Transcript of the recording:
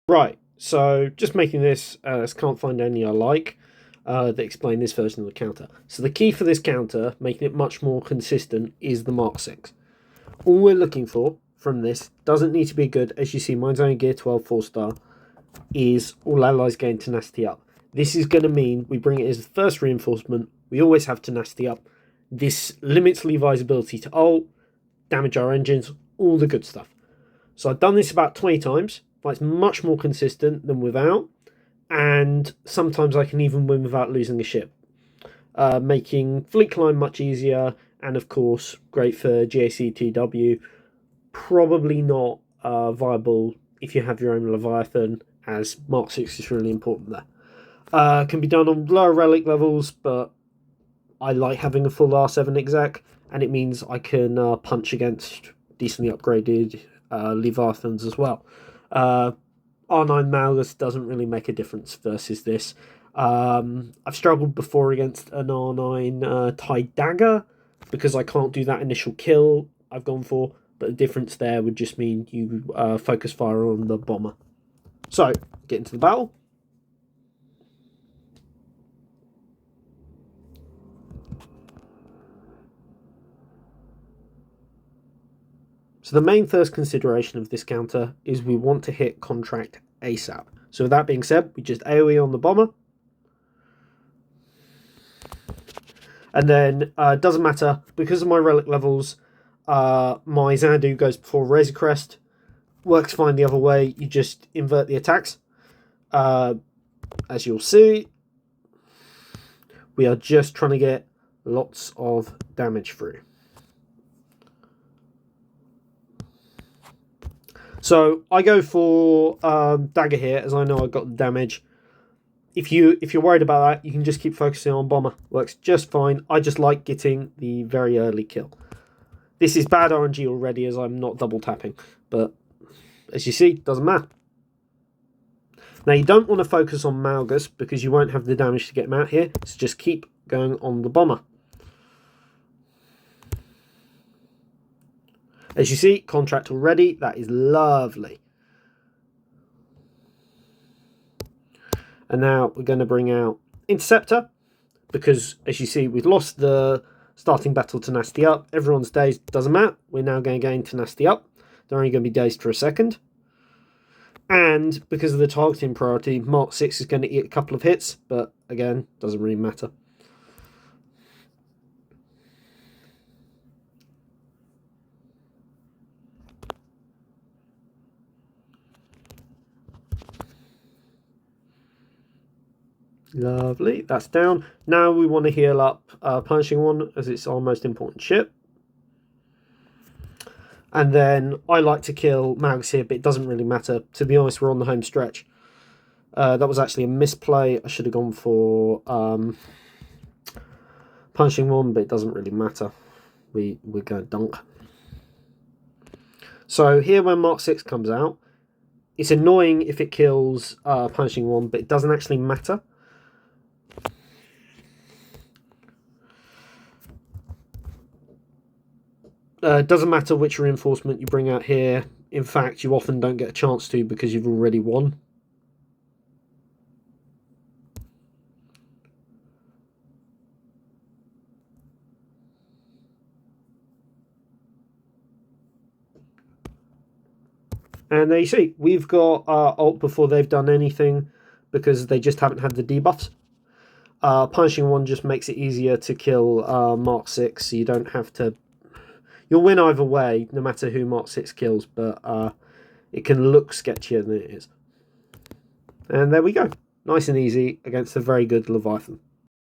Right, so just making this, can't find any I like that explain this version of the counter. So the key for this counter, making it much more consistent, is the Mark 6. All we're looking for from this, doesn't need to be good, as you see mine's only gear 12 4-star, is all allies gain tenacity up. This is going to mean we bring it as the first reinforcement, we always have tenacity up. This limits Levi's ability to ult, damage our engines, all the good stuff. So I've done this about 20 times, but it's much more consistent than without, and sometimes I can even win without losing a ship. Making fleet climb much easier, and of course, great for GACTW. Probably not viable if you have your own Leviathan, as Mark 6 is really important there. Can be done on lower relic levels, but I like having a full R7 exec, and it means I can punch against decently upgraded Leviathans as well. R9 Malgus doesn't really make a difference versus this. I've struggled before against an R9 TIE Dagger because I can't do that initial kill I've gone for, but the difference there would just mean you focus fire on the bomber. So, get into the battle. So the main first consideration of this counter is we want to hit contract ASAP. So with that being said, we just AoE on the bomber. And then, doesn't matter, because of my relic levels, my Xanadu goes before Razor Crest. Works fine the other way, you just invert the attacks. As you'll see, we are just trying to get lots of damage through. So I go for Dagger here, as I know I've got the damage. If you're worried about that, you can just keep focusing on Bomber. Works just fine. I just like getting the very early kill. This is bad RNG already, as I'm not double tapping, but as you see, doesn't matter. Now you don't want to focus on Malgus because you won't have the damage to get him out here, so just keep going on the Bomber. As you see, contract already. That is lovely. And now we're going to bring out Interceptor, because as you see, we've lost the starting battle tenacity up. Everyone's dazed, doesn't matter. We're now going to gain tenacity up. They're only going to be dazed for a second. And because of the targeting priority, Mark 6 is going to eat a couple of hits, but again, doesn't really matter. Lovely, that's down. Now we want to heal up Punishing One, as it's our most important ship. And then I like to kill Malgus here, but it doesn't really matter. To be honest, we're on the home stretch. That was actually a misplay. I should have gone for Punishing One, but it doesn't really matter. We're going to dunk. So here when Mark 6 comes out, it's annoying if it kills Punishing One, but it doesn't actually matter. It doesn't matter which reinforcement you bring out here. In fact, you often don't get a chance to because you've already won. And there you see, we've got ult before they've done anything because they just haven't had the debuffs. Punishing One just makes it easier to kill Mark 6, so you don't have to... You'll win either way, no matter who Mark 6 kills, but it can look sketchier than it is. And there we go. Nice and easy against a very good Leviathan.